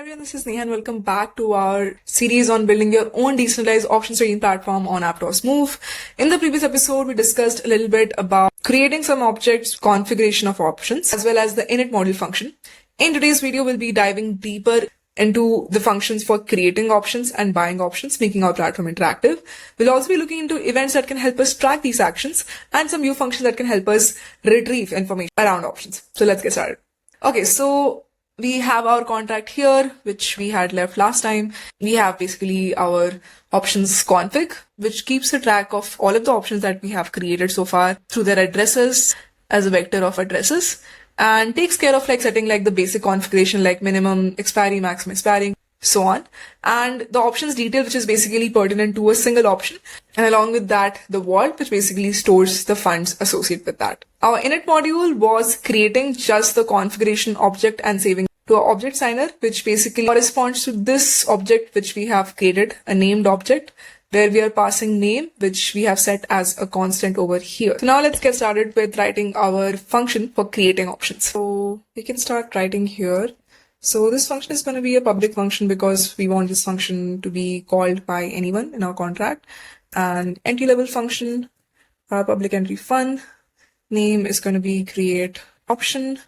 everyone, this is Neha and welcome back to our series on building your own decentralized options trading platform on Aptos Move. In the previous episode, we discussed a little bit about creating some objects, configuration of options, as well as the init module function. In today's video, we'll be diving deeper into the functions for creating options and buying options, making our platform interactive. We'll also be looking into events that can help us track these actions and some new functions that can help us retrieve information around options. So let's get started. Okay, so we have our contract here, which we had left last time. We have basically our options config, which keeps a track of all of the options that we have created so far through their addresses as a vector of addresses, and takes care of like setting like the basic configuration like minimum expiry, maximum expiring, so on. And the options detail, which is basically pertinent to a single option. And along with that, the vault, which basically stores the funds associated with that. Our init module was creating just the configuration object and saving to our object signer, which basically corresponds to this object which we have created, a named object, where we are passing name, which we have set as a constant over here. So now let's get started with writing our function for creating options. So we can start writing here. So this function is going to be a public function because we want this function to be called by anyone in our contract. And entry level function, our public entry fun, name is going to be create option.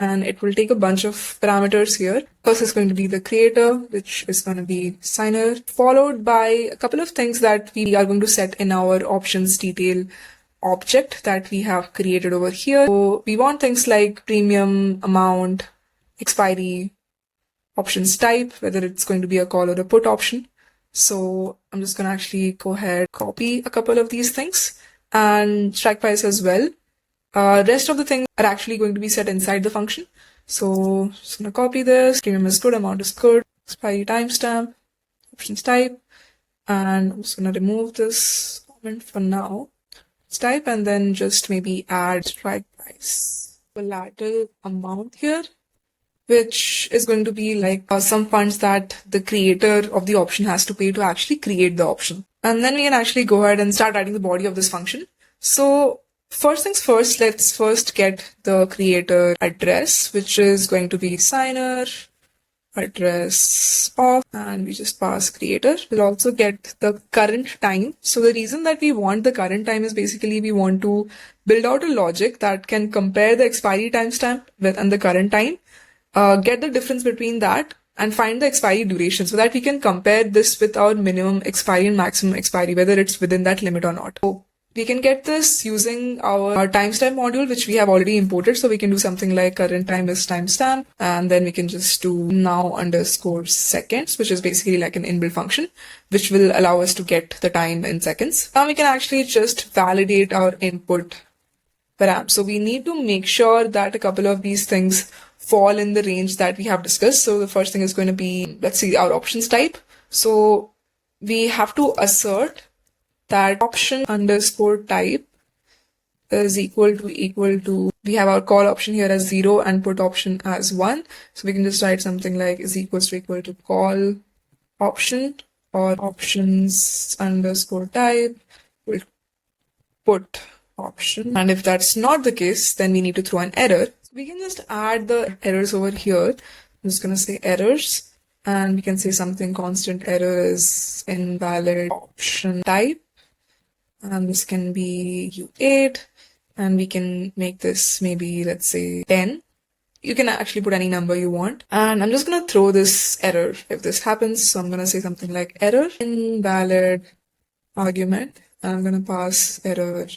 And it will take a bunch of parameters here. First is going to be the creator, which is going to be signer, followed by a couple of things that we are going to set in our options detail object that we have created over here. So we want things like premium, amount, expiry, options type, whether it's going to be a call or a put option. So I'm just going to actually go ahead, copy a couple of these things and strike price as well. Rest of the things are actually going to be set inside the function. So just going to copy this. Premium is good, amount is good, expiry timestamp, options type, and I'm just going to remove this comment for now. Let's type and then just maybe add strike price, collateral amount here, which is going to be like some funds that the creator of the option has to pay to actually create the option. And then we can actually go ahead and start writing the body of this function. So first things first, let's first get the creator address, which is going to be signer, address of, and we just pass creator. We'll also get the current time. So the reason that we want the current time is basically we want to build out a logic that can compare the expiry timestamp with and the current time, get the difference between that and find the expiry duration so that we can compare this with our minimum expiry and maximum expiry, whether it's within that limit or not. So we can get this using our timestamp module, which we have already imported. So we can do something like current time is timestamp, and then we can just do now underscore seconds, which is basically like an inbuilt function, which will allow us to get the time in seconds. Now we can actually just validate our input param. So we need to make sure that a couple of these things fall in the range that we have discussed. So the first thing is going to be, let's see, our options type. So we have to assert that option underscore type is equal to, we have our call option here as 0 and put option as 1. So we can just write something like is equal to call option or options underscore type will put option. And if that's not the case, then we need to throw an error. So we can just add the errors over here. I'm just going to say errors, and we can say something constant error is invalid option type. And this can be U8, and we can make this maybe, let's say 10. You can actually put any number you want. And I'm just going to throw this error if this happens. So I'm going to say something like error invalid argument, and I'm going to pass error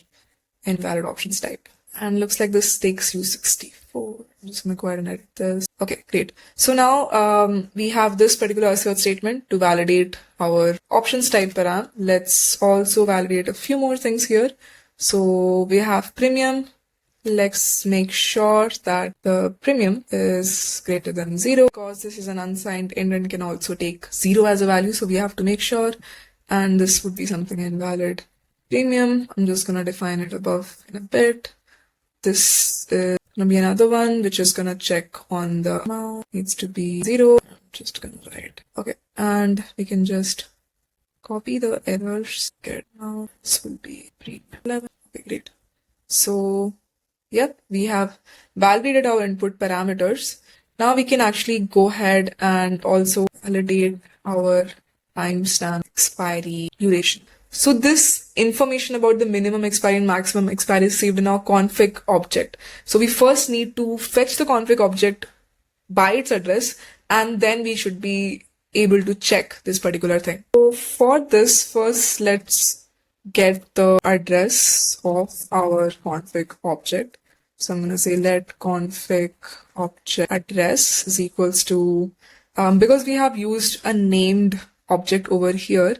invalid options type. And looks like this takes you 64. I'm just going to go ahead and edit this. Okay, great. So now we have this particular assert statement to validate our options type param. Let's also validate a few more things here. So we have premium. Let's make sure that the premium is greater than 0 because this is an unsigned int and can also take 0 as a value. So we have to make sure, and this would be something invalid premium. I'm just going to define it above in a bit. This is going to be another one, which is going to check on the amount. Needs to be 0. I'm just going to write. Okay. And we can just copy the errors. Get now. This will be pre-11. Okay, great. So, yep, we have validated our input parameters. Now we can actually go ahead and also validate our timestamp expiry duration. So this information about the minimum expiry and maximum expiry is saved in our config object. So we first need to fetch the config object by its address, and then we should be able to check this particular thing. So for this, first let's get the address of our config object. So I'm going to say let config object address is equals to, because we have used a named object over here,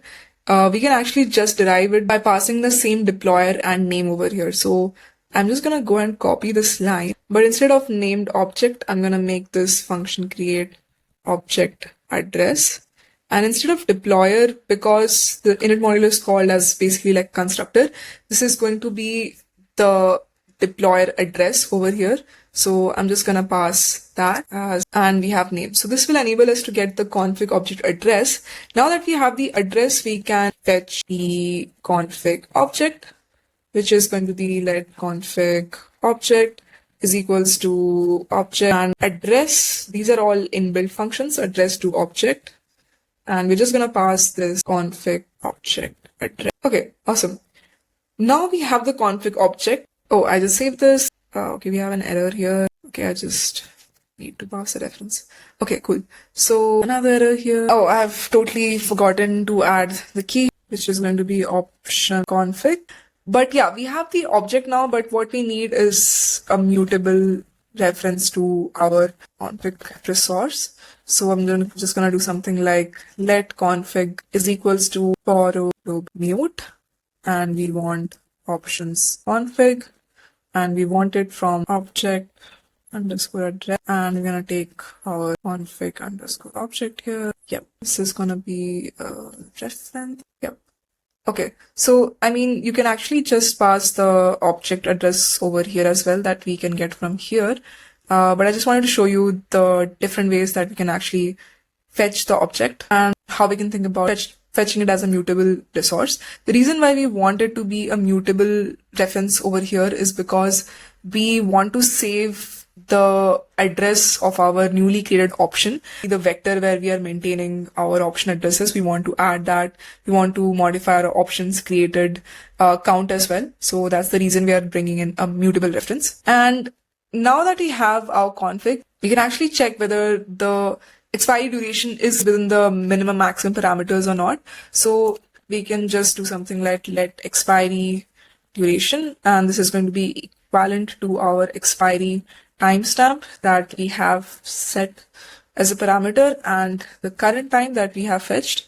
we can actually just derive it by passing the same deployer and name over here. So I'm just going to go and copy this line, but instead of named object, I'm going to make this function create object address. And instead of deployer, because the init module is called as basically like constructor, this is going to be the deployer address over here. So I'm just going to pass that as, and we have name. So this will enable us to get the config object address. Now that we have the address, we can fetch the config object, which is going to be let config object is equals to object and address. These are all inbuilt functions, address to object. And we're just going to pass this config object address. Okay, awesome. Now we have the config object. Oh, I just saved this. Okay, we have an error here. Okay, I just need to pass a reference. Okay, cool. So another error here. Oh, I have totally forgotten to add the key, which is going to be option config. But yeah, we have the object now, but what we need is a mutable reference to our config resource. So I'm just gonna do something like let config is equals to borrow to mute, and we want options config, and we want it from object underscore address, and we're gonna take our config underscore object here. Yep, this is gonna be a reference. Yep. Okay, so I mean, you can actually just pass the object address over here as well that we can get from here. But I just wanted to show you the different ways that we can actually fetch the object and how we can think about fetching it as a mutable resource. The reason why we want it to be a mutable reference over here is because we want to save the address of our newly created option, the vector where we are maintaining our option addresses. We want to add that. We want to modify our options created count as well. So that's the reason we are bringing in a mutable reference. And now that we have our config, we can actually check whether the expiry duration is within the minimum maximum parameters or not. So we can just do something like let expiry duration, and this is going to be equivalent to our expiry timestamp that we have set as a parameter and the current time that we have fetched.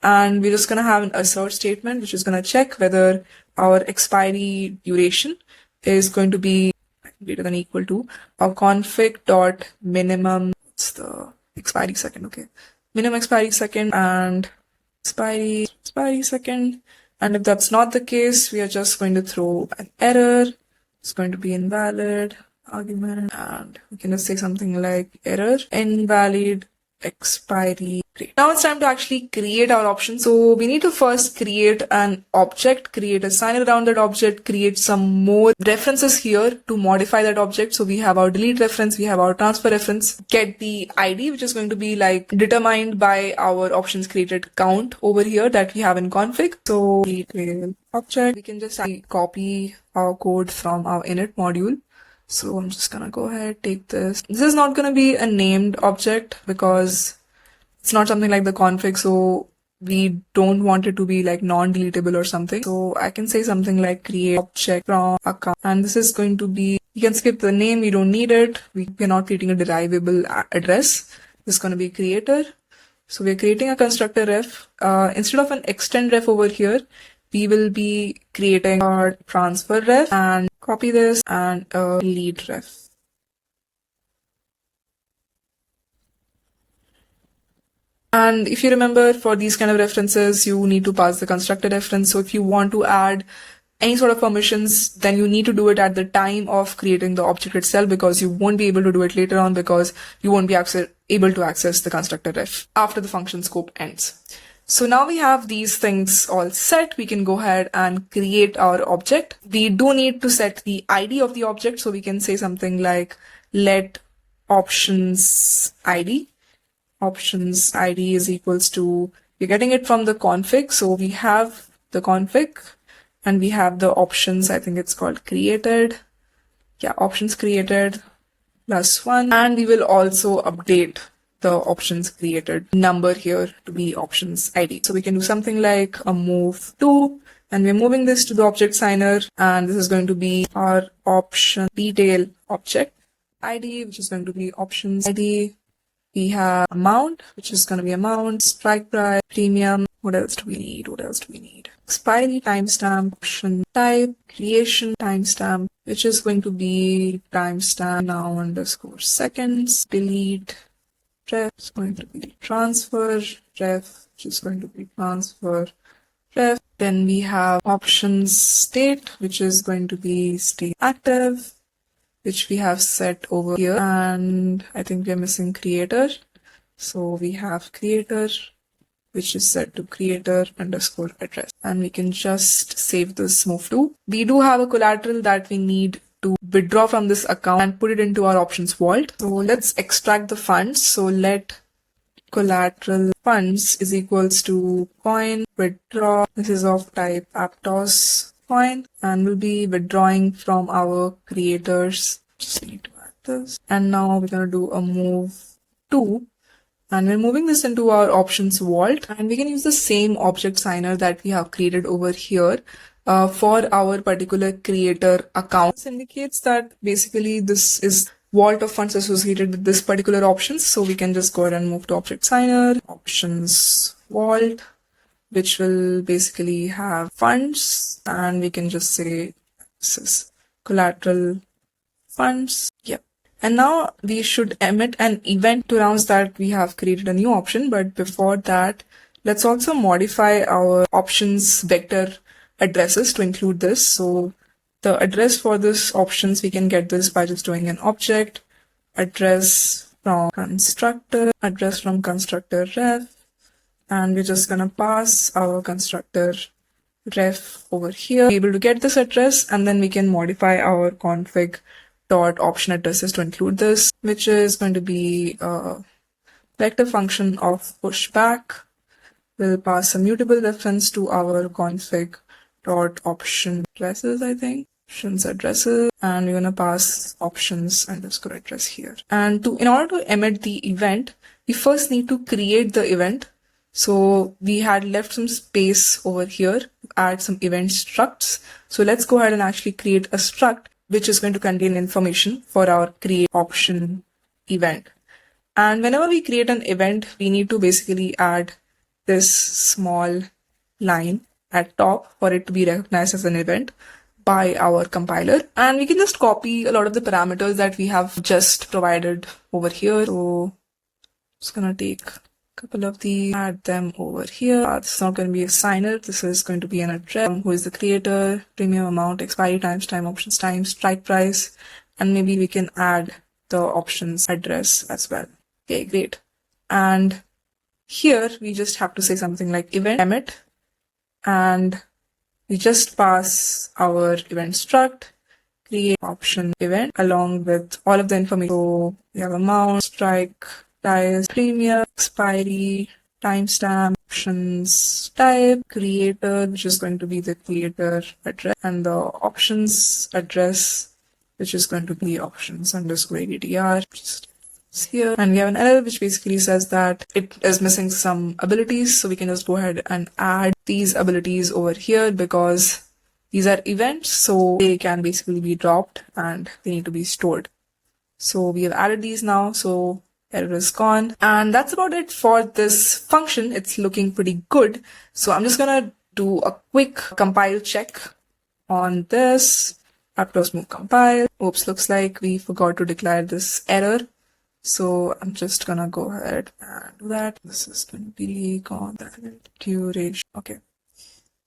And we're just going to have an assert statement, which is going to check whether our expiry duration is going to be greater than equal to our config dot minimum. It's the expiry second. Okay, minimum expiry second and expiry second. And if that's not the case, we are just going to throw an error. It's going to be invalid argument, and we can just say something like error invalid expiry. Great. Now it's time to actually create our option. So we need to first create an object, create a sign around that object, create some more references here to modify that object. So we have our delete reference, we have our transfer reference, get the ID, which is going to be like determined by our options created count over here that we have in config. So delete object, we can just copy our code from our init module. So I'm just gonna go ahead, take this. This is not gonna be a named object because it's not something like the config, so we don't want it to be like non-deletable or something. So I can say something like create object from account, and this is going to be, you can skip the name, we don't need it. We're not creating a derivable address. This is going to be creator. So we're creating a constructor ref. Instead of an extend ref over here, we will be creating our transfer ref and copy this and a lead ref. And if you remember, for these kind of references, you need to pass the constructor reference. So if you want to add any sort of permissions, then you need to do it at the time of creating the object itself, because you won't be able to do it later on because you won't be able to access the constructor ref after the function scope ends. So now we have these things all set. We can go ahead and create our object. We do need to set the ID of the object. So we can say something like let options ID. Options ID is equals to, we're getting it from the config. So we have the config and we have the options. I think it's called created. Yeah, options created +1. And we will also update the options created number here to be options ID. So we can do something like a move to, and we're moving this to the object signer. And this is going to be our option detail object ID, which is going to be options ID. We have amount, which is going to be amount, strike price, premium. What else do we need? What else do we need? Expiry timestamp, option type, creation timestamp, which is going to be timestamp now underscore seconds, delete, ref is going to be transfer, ref, which is going to be transfer, ref. Then we have options state, which is going to be state active, which we have set over here. And I think we're missing creator. So we have creator, which is set to creator underscore address. And we can just save this move to. We do have a collateral that we need to withdraw from this account and put it into our options vault. So let's extract the funds. So let collateral funds is equals to coin withdraw. This is of type Aptos coin, and we'll be withdrawing from our creators. Just need to add this. And now we're going to do a move to, and we're moving this into our options vault, and we can use the same object signer that we have created over here for our particular creator account. This indicates that basically this is vault of funds associated with this particular options. So we can just go ahead and move to object signer, options vault, which will basically have funds, and we can just say this is collateral funds. Yep. And now we should emit an event to announce that we have created a new option. But before that, let's also modify our options vector addresses to include this. So the address for this options, we can get this by just doing an object address from constructor, address from constructor ref, and we're just gonna pass our constructor ref over here. Be able to get this address, and then we can modify our config dot option addresses to include this, which is going to be a vector function of pushback. We'll pass a mutable reference to our config dot option addresses, I think. Options addresses, and we're gonna pass options underscore address here. And in order to emit the event, we first need to create the event. So we had left some space over here to add some event structs. So let's go ahead and actually create a struct which is going to contain information for our create option event. And whenever we create an event, we need to basically add this small line at top for it to be recognized as an event by our compiler. And we can just copy a lot of the parameters that we have just provided over here. So just gonna take a couple of these, add them over here. This is not going to be a signer. This is going to be an address. Who is the creator, premium amount, expiry times, time options time, strike price, and maybe we can add the options address as well. Okay, great. And here we just have to say something like event emit, and we just pass our event struct, create option event along with all of the information. So we have amount, strike, price, premium, expiry, timestamp, options type, creator, which is going to be the creator address, and the options address, which is going to be options underscore ADTR. Just here, and we have an error which basically says that it is missing some abilities, so we can just go ahead and add these abilities over here because these are events, so they can basically be dropped and they need to be stored. So we have added these now, so error is gone, and that's about it for this function. It's looking pretty good, so I'm just gonna do a quick compile check on this. Aptos move compile. Oops, looks like we forgot to declare this error. So I'm just gonna go ahead and do that. This is going to be gone. Duration. Okay.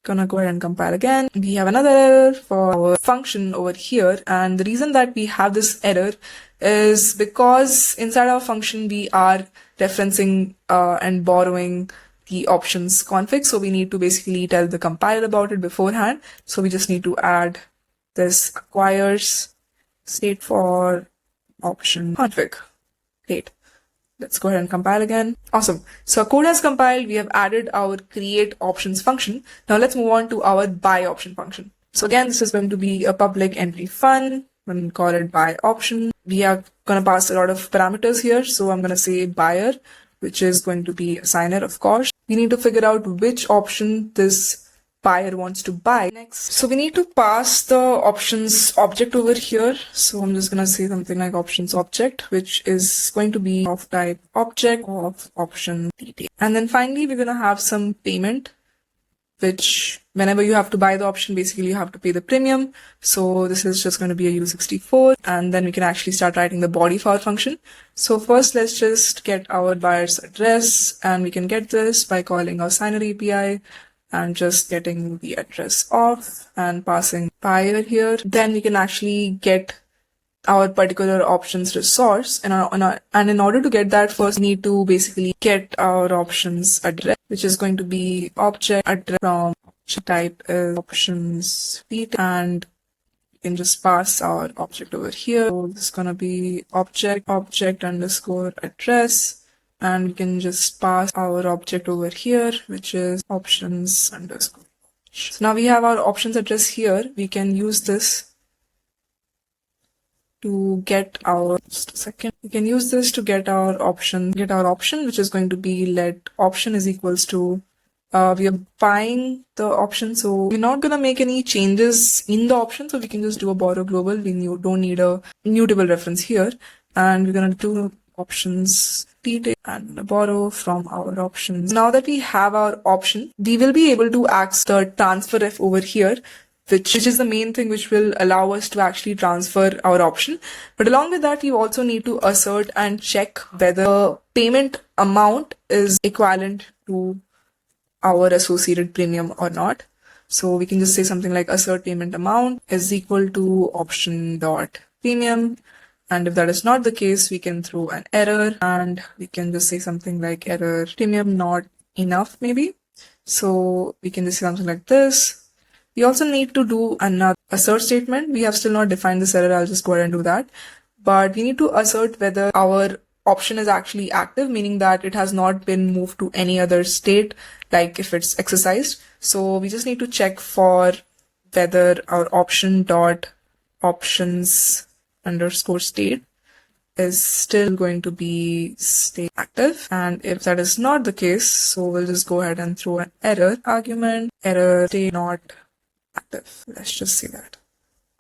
Gonna go ahead and compile again. We have another error for our function over here. And the reason that we have this error is because inside our function, we are referencing and borrowing the options config. So we need to basically tell the compiler about it beforehand. So we just need to add this acquires state for option config. Great. Let's go ahead and compile again. Awesome. So our code has compiled. We have added our create options function. Now let's move on to our buy option function. So again, this is going to be a public entry fund. I'm going to call it buy option. We are going to pass a lot of parameters here. So I'm going to say buyer, which is going to be a signer, of course. We need to figure out which option this buyer wants to buy next. So we need to pass the options object over here. So I'm just going to say something like options object, which is going to be of type object of option detail. And then finally, we're going to have some payment, which whenever you have to buy the option, basically you have to pay the premium. So this is just going to be a U64, and then we can actually start writing the body for our function. So first, let's just get our buyer's address, and we can get this by calling our signer API and just getting the address off and passing buyer here. Then we can actually get our particular options resource, and in order to get that, first we need to basically get our options address, which is going to be object address from type is options feet, and we can just pass our object over here. So this is going to be object underscore address, and we can just pass our object over here, which is options underscore. So now we have our options address here. We can use this to get our, just a second. We can use this to get our option, which is going to be let option is equals to, we are buying the option. So we're not going to make any changes in the option. So we can just do a borrow global. We don't need a mutable reference here. And we're going to do options detail and borrow from our options. Now that we have our option, we will be able to access the transfer ref over here, which is the main thing which will allow us to actually transfer our option. But along with that, you also need to assert and check whether payment amount is equivalent to our associated premium or not. So we can just say something like assert payment amount is equal to option dot premium. And if that is not the case, we can throw an error, and we can just say something like error premium not enough maybe. So we can just say something like this. We also need to do another assert statement. We have still not defined this error. I'll just go ahead and do that. But we need to assert whether our option is actually active, meaning that it has not been moved to any other state, like if it's exercised. So we just need to check for whether our option dot options underscore state is still going to be stay active. And if that is not the case, so we'll just go ahead and throw an error argument, error stay not active. Let's just say that.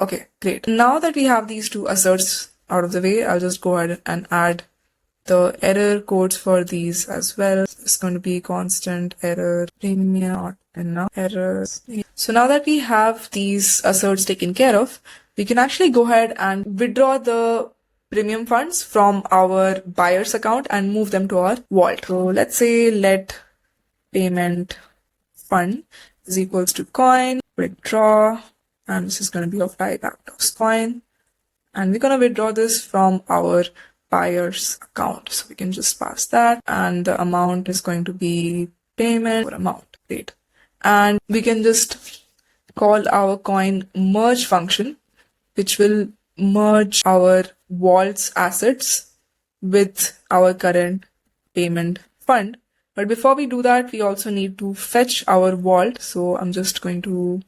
Okay, great. Now that we have these two asserts out of the way, I'll just go ahead and add the error codes for these as well. It's going to be constant error premium not enough errors. So now that we have these asserts taken care of, we can actually go ahead and withdraw the premium funds from our buyer's account and move them to our vault. So let's say let payment fund is equals to coin, withdraw, and this is going to be of type Aptos coin. And we're going to withdraw this from our buyer's account. So we can just pass that, and the amount is going to be payment or amount. Great. And we can just call our coin merge function, which will merge our vault's assets with our current payment fund. But before we do that, we also need to fetch our vault. So I'm just going to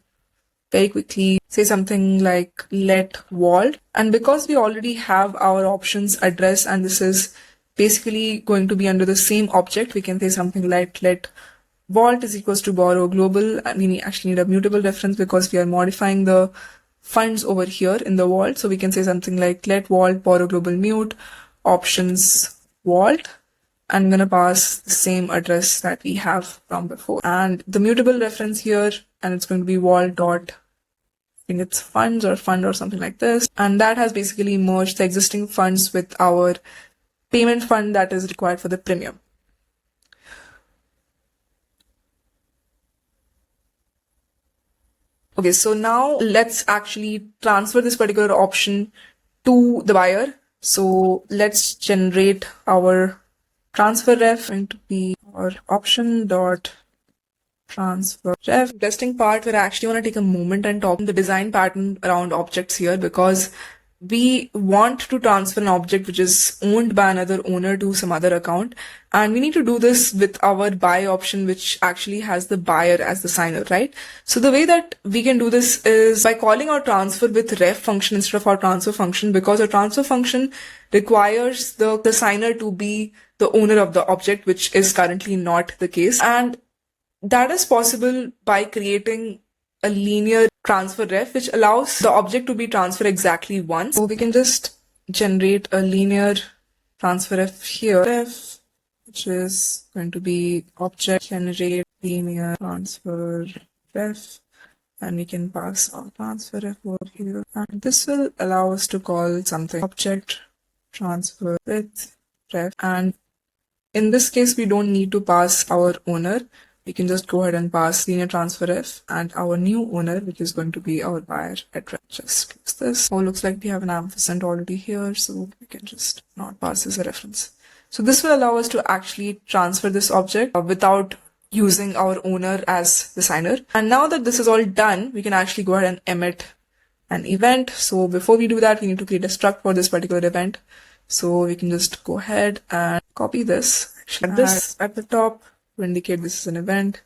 very quickly say something like let vault. And because we already have our options address, and this is basically going to be under the same object, we can say something like let vault is equals to borrow global. And we actually need a mutable reference because we are modifying the funds over here in the vault. So we can say something like let vault borrow global mute options vault. I'm going to pass the same address that we have from before. And the mutable reference here, and it's going to be vault dot, I think it's funds or fund or something like this. And that has basically merged the existing funds with our payment fund that is required for the premium. Okay, so now let's actually transfer this particular option to the buyer. So let's generate our transfer ref, going to be our option dot transfer ref. Interesting part where I actually want to take a moment and talk the design pattern around objects here, because we want to transfer an object which is owned by another owner to some other account. And we need to do this with our buy option, which actually has the buyer as the signer, right? So the way that we can do this is by calling our transfer with ref function instead of our transfer function, because our transfer function requires the signer to be the owner of the object, which is currently not the case. And that is possible by creating a linear transfer ref, which allows the object to be transferred exactly once. So we can just generate a linear transfer ref here, ref, which is going to be object generate linear transfer ref, and we can pass our transfer ref over here. And this will allow us to call something object transfer with ref. And in this case, we don't need to pass our owner. We can just go ahead and pass linear transfer ref and our new owner, which is going to be our buyer address. Just close this. Oh, looks like we have an ampersand already here, so we can just not pass this as a reference. So this will allow us to actually transfer this object without using our owner as the signer. And now that this is all done, we can actually go ahead and emit an event. So before we do that, we need to create a struct for this particular event. So we can just go ahead and copy this. Add this at the top to indicate this is an event.